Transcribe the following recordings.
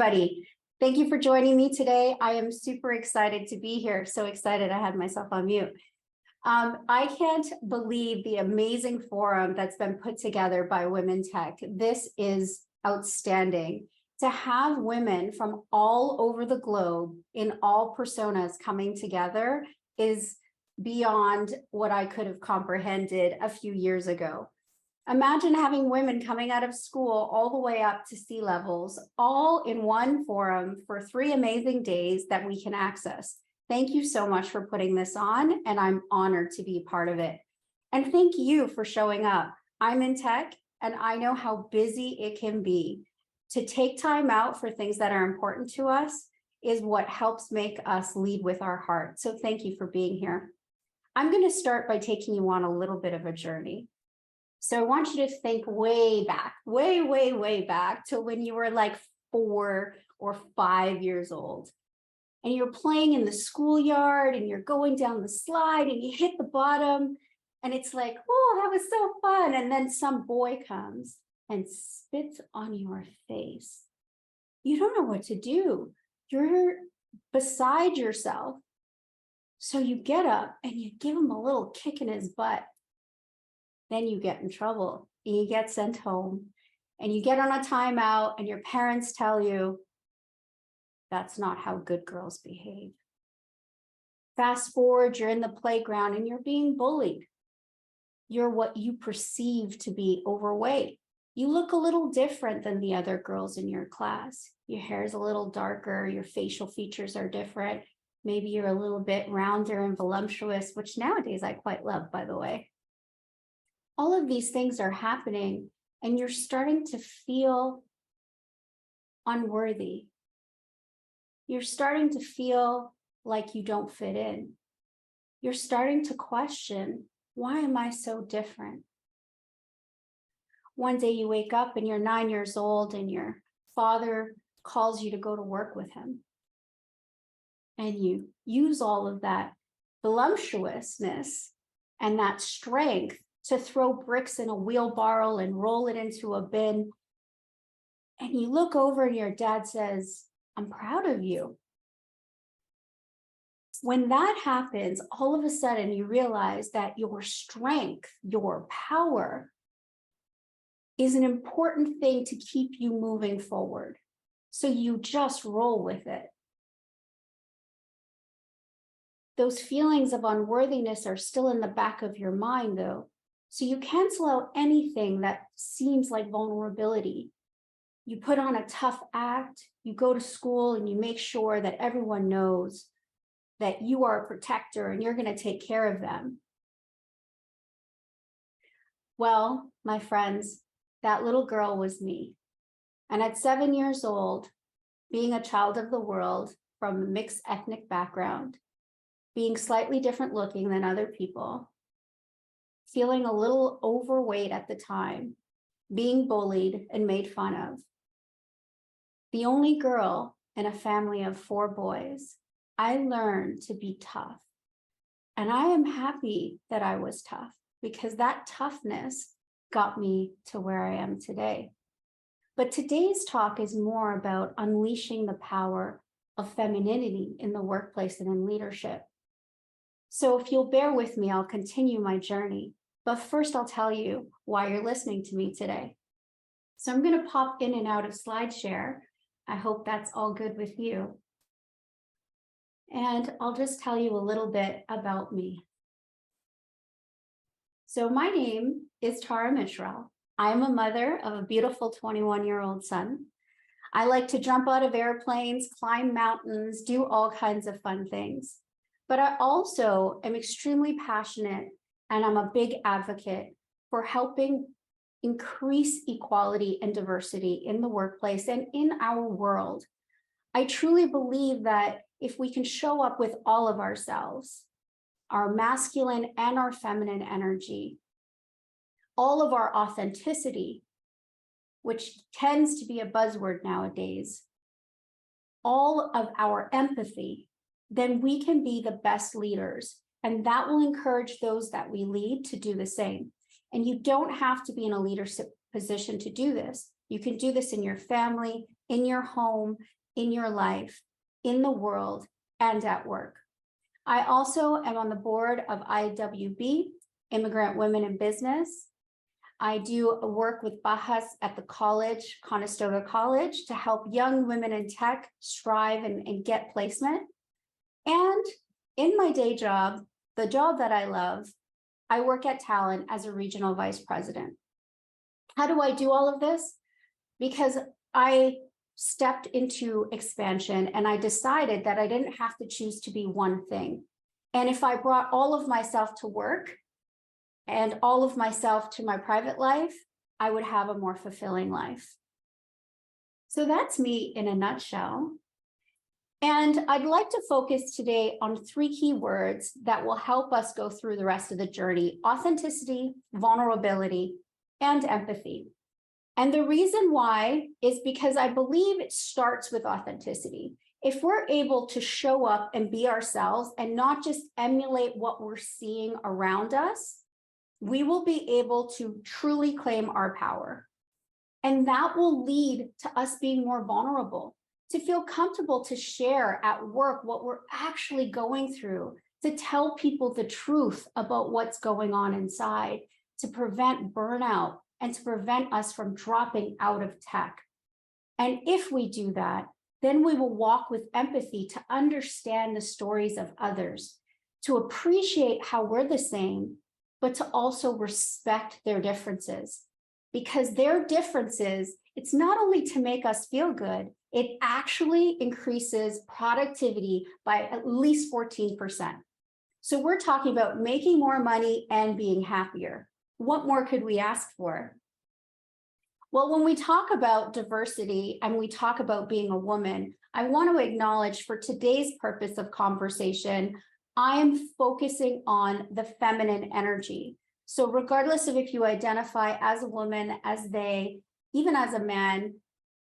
everybody. Thank you for joining me today. I am super excited to be here. So excited I had myself on mute. I can't believe the amazing forum that's been put together by Women Tech. This is outstanding. To have women from all over the globe in all personas coming together is beyond what I could have comprehended a few years ago. Imagine having women coming out of school all the way up to sea levels, all in one forum for 3 amazing days that we can access. Thank you so much for putting this on, and I'm honored to be part of it. And thank you for showing up. I'm in tech, and I know how busy it can be. To take time out for things that are important to us is what helps make us lead with our heart. So thank you for being here. I'm going to start by taking you on a little bit of a journey. So I want you to think way back, way back to when you were like 4 or 5 years old. And you're playing in the schoolyard and you're going down the slide and you hit the bottom. And it's like, oh, that was so fun. And then some boy comes and spits on your face. You don't know what to do. You're beside yourself. So you get up and you give him a little kick in his butt. Then you get in trouble and you get sent home and you get on a timeout and your parents tell you that's not how good girls behave. Fast forward, you're in the playground and you're being bullied. You're what you perceive to be overweight. You look a little different than the other girls in your class. Your hair is a little darker, your facial features are different. Maybe you're a little bit rounder and voluptuous, which nowadays I quite love, by the way. All of these things are happening and you're starting to feel unworthy. You're starting to feel like you don't fit in. You're starting to question, why am I so different? One day you wake up and you're 9 years old and your father calls you to go to work with him. And you use all of that voluptuousness and that strength to throw bricks in a wheelbarrow and roll it into a bin. And you look over and your dad says, I'm proud of you. When that happens, all of a sudden you realize that your strength, your power is an important thing to keep you moving forward. So you just roll with it. Those feelings of unworthiness are still in the back of your mind though. So you cancel out anything that seems like vulnerability. You put on a tough act, you go to school and you make sure that everyone knows that you are a protector and you're going to take care of them. Well, my friends, that little girl was me. And at 7 years old, being a child of the world from a mixed ethnic background, being slightly different looking than other people, feeling a little overweight at the time, being bullied and made fun of. The only girl in a family of 4 boys, I learned to be tough. And I am happy that I was tough because that toughness got me to where I am today. But today's talk is more about unleashing the power of femininity in the workplace and in leadership. So if you'll bear with me, I'll continue my journey. But first, I'll tell you why you're listening to me today. So I'm going to pop in and out of SlideShare. I hope that's all good with you. And I'll just tell you a little bit about me. So my name is Tara Mishra. I'm a mother of a beautiful 21-year-old son. I like to jump out of airplanes, climb mountains, do all kinds of fun things. But I also am extremely passionate and I'm a big advocate for helping increase equality and diversity in the workplace and in our world. I truly believe that if we can show up with all of ourselves, our masculine and our feminine energy, all of our authenticity, which tends to be a buzzword nowadays, all of our empathy, then we can be the best leaders. And that will encourage those that we lead to do the same. And you don't have to be in a leadership position to do this. You can do this in your family, in your home, in your life, in the world, and at work. I also am on the board of IWB, Immigrant Women in Business. I do work with Bahas at the college, Conestoga College, to help young women in tech strive and get placement. And in my day job, the job that I love, I work at Talent as a regional vice president. How do I do all of this? Because I stepped into expansion and I decided that I didn't have to choose to be one thing. And if I brought all of myself to work and all of myself to my private life, I would have a more fulfilling life. So that's me in a nutshell. And I'd like to focus today on 3 key words that will help us go through the rest of the journey: authenticity, vulnerability, and empathy. And the reason why is because I believe it starts with authenticity. If we're able to show up and be ourselves and not just emulate what we're seeing around us, we will be able to truly claim our power. And that will lead to us being more vulnerable, to feel comfortable to share at work what we're actually going through, to tell people the truth about what's going on inside, to prevent burnout, and to prevent us from dropping out of tech. And if we do that, then we will walk with empathy to understand the stories of others, to appreciate how we're the same, but to also respect their differences. Because their differences, it's not only to make us feel good, it actually increases productivity by at least 14%. So we're talking about making more money and being happier. What more could we ask for? Well, when we talk about diversity and we talk about being a woman, I want to acknowledge, for today's purpose of conversation, I am focusing on the feminine energy. So regardless of if you identify as a woman, as they, even as a man,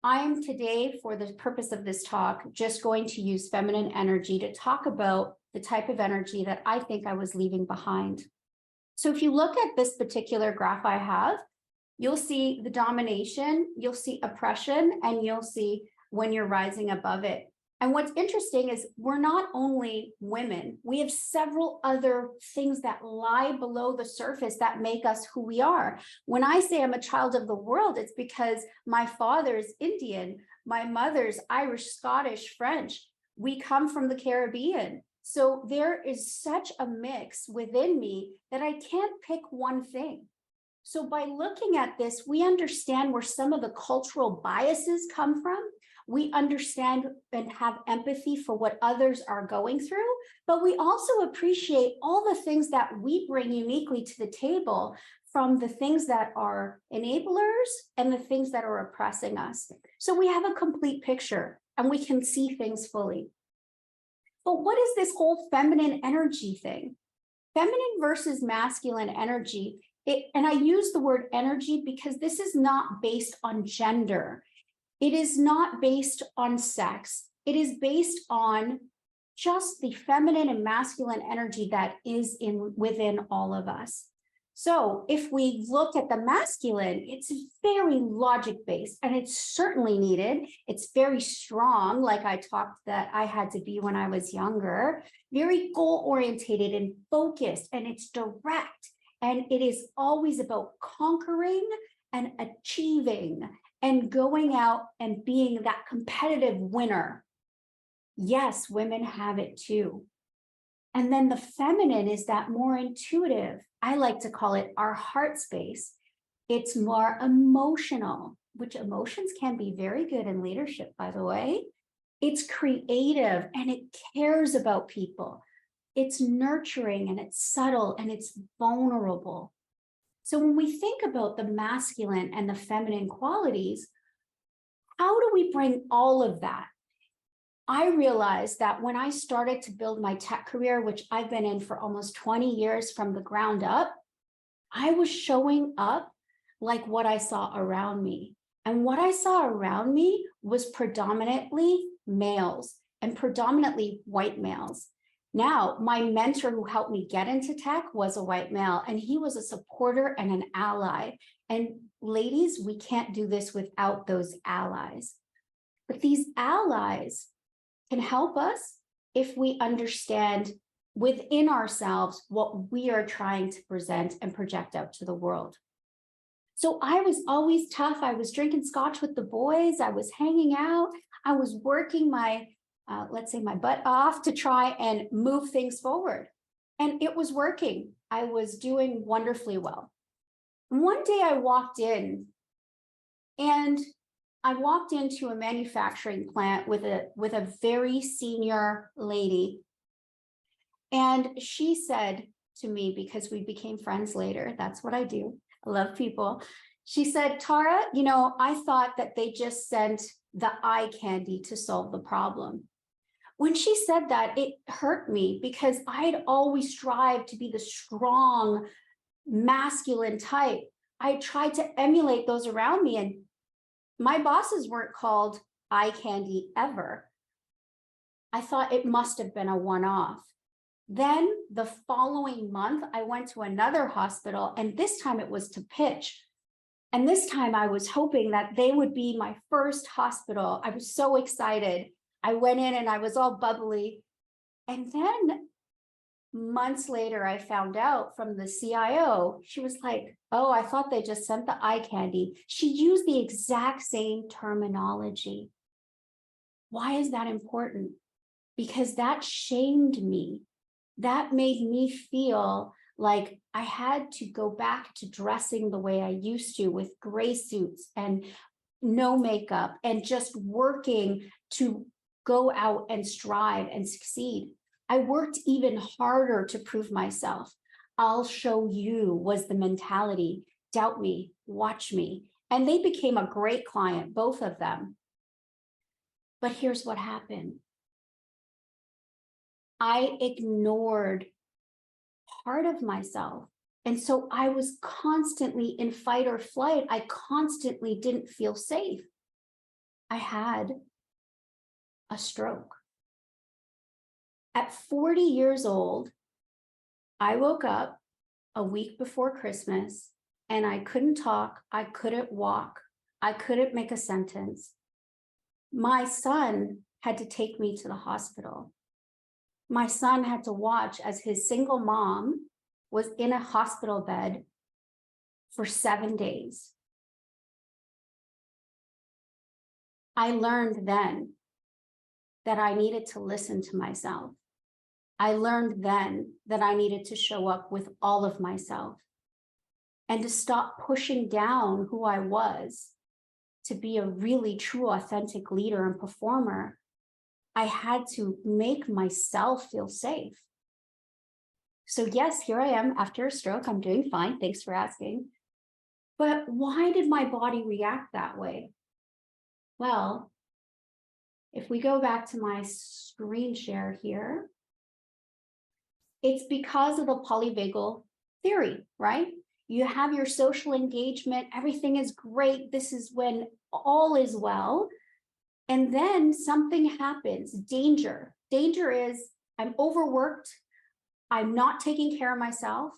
I am today, for the purpose of this talk, just going to use feminine energy to talk about the type of energy that I think I was leaving behind. So if you look at this particular graph I have, you'll see the domination, you'll see oppression, and you'll see when you're rising above it. And what's interesting is we're not only women, we have several other things that lie below the surface that make us who we are. When I say I'm a child of the world, it's because my father's Indian, my mother's Irish, Scottish, French. We come from the Caribbean. So there is such a mix within me that I can't pick one thing. So by looking at this, we understand where some of the cultural biases come from. We understand and have empathy for what others are going through, but we also appreciate all the things that we bring uniquely to the table, from the things that are enablers and the things that are oppressing us. So we have a complete picture and we can see things fully. But what is this whole feminine energy thing? Feminine versus masculine energy. And I use the word energy because this is not based on gender. It is not based on sex. It is based on just the feminine and masculine energy that is within all of us. So if we look at the masculine, it's very logic-based, and it's certainly needed. It's very strong, like I talked that I had to be when I was younger, very goal-orientated and focused, and it's direct. And it is always about conquering and achieving and going out and being that competitive winner. Yes, women have it too. And then the feminine is that more intuitive. I like to call it our heart space. It's more emotional, which emotions can be very good in leadership, by the way. It's creative and it cares about people. It's nurturing and it's subtle and it's vulnerable. So when we think about the masculine and the feminine qualities, how do we bring all of that? I realized that when I started to build my tech career, which I've been in for almost 20 years from the ground up, I was showing up like what I saw around me. And what I saw around me was predominantly males and predominantly white males. Now, my mentor who helped me get into tech was a white male, and he was a supporter and an ally. And ladies, we can't do this without those allies. But these allies can help us if we understand within ourselves what we are trying to present and project out to the world. So I was always tough. I was drinking scotch with the boys. I was hanging out. I was working my, let's say, my butt off to try and move things forward. And it was working. I was doing wonderfully well. One day I walked in, and I walked into a manufacturing plant with a very senior lady. And she said to me, because we became friends later, that's what I do. I love people. She said, Tara, you know, I thought that they just sent the eye candy to solve the problem. When she said that, it hurt me because I had always strived to be the strong, masculine type. I tried to emulate those around me, and my bosses weren't called eye candy ever. I thought it must have been a one-off. Then the following month, I went to another hospital, and this time it was to pitch. And this time I was hoping that they would be my first hospital. I was so excited. I went in and I was all bubbly. And then months later, I found out from the CIO, she was like, oh, I thought they just sent the eye candy. She used the exact same terminology. Why is that important? Because that shamed me. That made me feel like I had to go back to dressing the way I used to, with gray suits and no makeup, and just working to go out and strive and succeed. I worked even harder to prove myself. I'll show you was the mentality. Doubt me, watch me. And they became a great client, both of them. But here's what happened. I ignored part of myself. And so I was constantly in fight or flight. I constantly didn't feel safe. I had a stroke. At 40 years old, I woke up a week before Christmas, and I couldn't talk. I couldn't walk. I couldn't make a sentence. My son had to take me to the hospital. My son had to watch as his single mom was in a hospital bed for 7 days. I learned then that I needed to listen to myself. I learned then that I needed to show up with all of myself and to stop pushing down who I was to be a really true, authentic leader and performer. I had to make myself feel safe. So yes, here I am after a stroke. I'm doing fine. Thanks for asking. But why did my body react that way? Well, if we go back to my screen share here, it's because of the polyvagal theory, right? You have your social engagement, everything is great. This is when all is well. And then something happens, danger. Danger is I'm overworked. I'm not taking care of myself.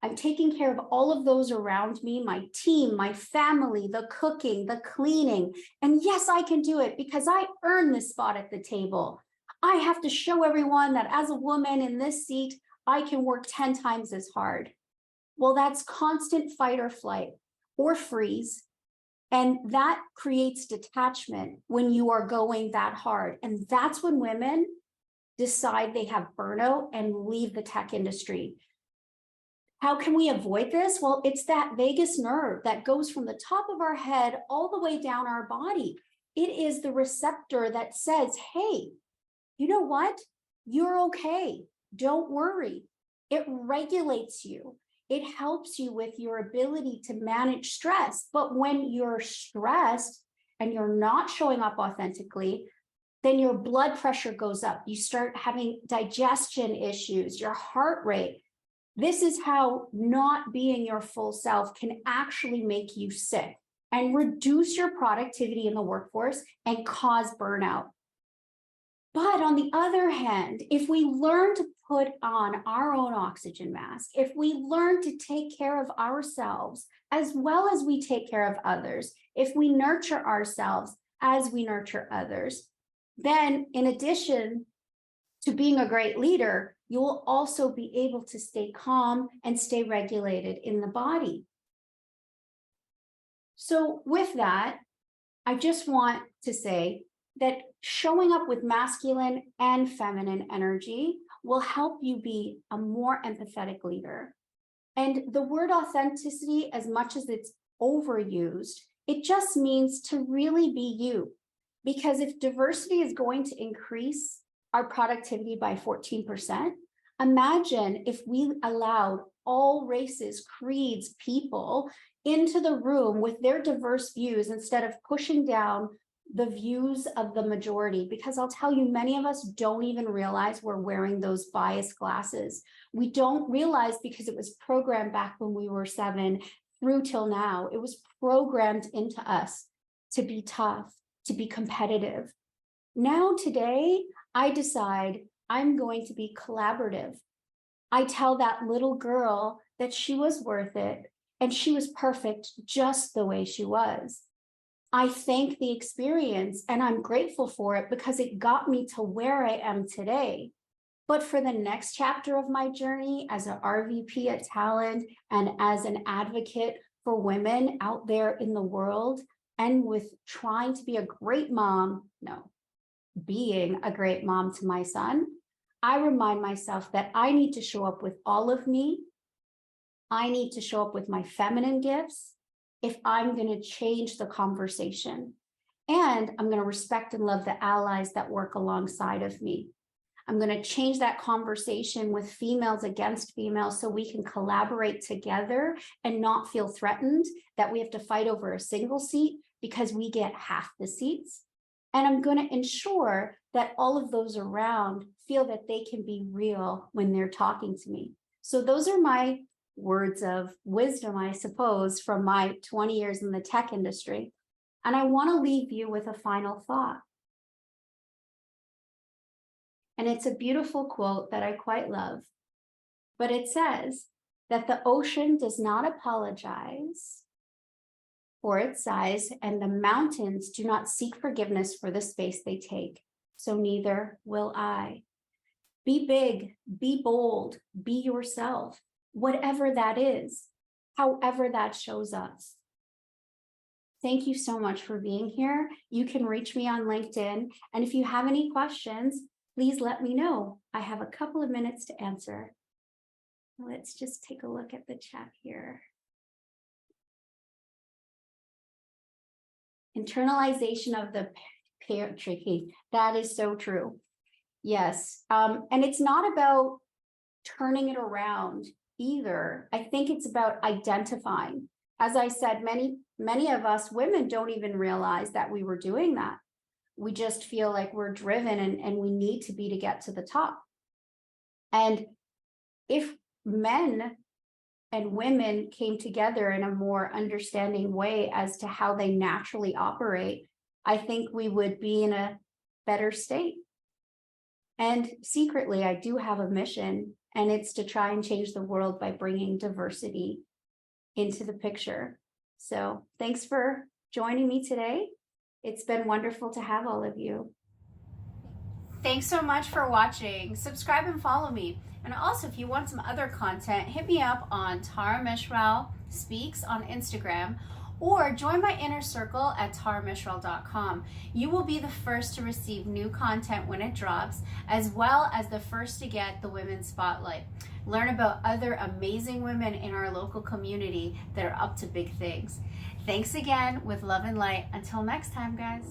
I'm taking care of all of those around me, my team, my family, the cooking, the cleaning. And yes, I can do it because I earned this spot at the table. I have to show everyone that as a woman in this seat, I can work 10 times as hard. Well, that's constant fight or flight or freeze. And that creates detachment when you are going that hard. And that's when women decide they have burnout and leave the tech industry. How can we avoid this? Well, it's that vagus nerve that goes from the top of our head all the way down our body. It is the receptor that says, hey, you know what? You're okay. Don't worry. It regulates you. It helps you with your ability to manage stress. But when you're stressed and you're not showing up authentically, then your blood pressure goes up. You start having digestion issues, your heart rate. This is how not being your full self can actually make you sick and reduce your productivity in the workforce and cause burnout. But on the other hand, if we learn to put on our own oxygen mask, if we learn to take care of ourselves as well as we take care of others, if we nurture ourselves as we nurture others. Then, in addition to being a great leader, you will also be able to stay calm and stay regulated in the body. So with that, I just want to say that showing up with masculine and feminine energy will help you be a more empathetic leader. And the word authenticity, as much as it's overused, it just means to really be you. Because if diversity is going to increase our productivity by 14%, imagine if we allowed all races, creeds, people into the room with their diverse views instead of pushing down the views of the majority. Because I'll tell you, many of us don't even realize we're wearing those biased glasses. We don't realize because it was programmed back when we were 7 through till now. It was programmed into us to be tough, to be competitive. Now, today, I decide I'm going to be collaborative. I tell that little girl that she was worth it and she was perfect just the way she was. I thank the experience and I'm grateful for it because it got me to where I am today. But for the next chapter of my journey as an RVP at Talent and as an advocate for women out there in the world, and with trying to be a great mom, being a great mom to my son, I remind myself that I need to show up with all of me. I need to show up with my feminine gifts if I'm going to change the conversation. And I'm going to respect and love the allies that work alongside of me. I'm going to change that conversation with females against females so we can collaborate together and not feel threatened that we have to fight over a single seat because we get half the seats. And I'm going to ensure that all of those around feel that they can be real when they're talking to me. So those are my words of wisdom, I suppose, from my 20 years in the tech industry. And I want to leave you with a final thought. And it's a beautiful quote that I quite love, but it says that the ocean does not apologize for its size, and the mountains do not seek forgiveness for the space they take. So neither will I. Be big, be bold, be yourself, whatever that is, however that shows us. Thank you so much for being here. You can reach me on LinkedIn. And if you have any questions, please let me know. I have a couple of minutes to answer. Let's just take a look at the chat here. Internalization of the patriarchy. That is so true. Yes. And it's not about turning it around either. I think it's about identifying. As I said, many of us women don't even realize that we were doing that. We just feel like we're driven and we need to be to get to the top. And if men and women came together in a more understanding way as to how they naturally operate, I think we would be in a better state. And secretly, I do have a mission, and it's to try and change the world by bringing diversity into the picture. So thanks for joining me today. It's been wonderful to have all of you. Thanks so much for watching. Subscribe and follow me. And also, if you want some other content, hit me up on Tara Mishral Speaks on Instagram, or join my inner circle at taramishral.com. You will be the first to receive new content when it drops, as well as the first to get the Women's Spotlight. Learn about other amazing women in our local community that are up to big things. Thanks again, with love and light. Until next time, guys.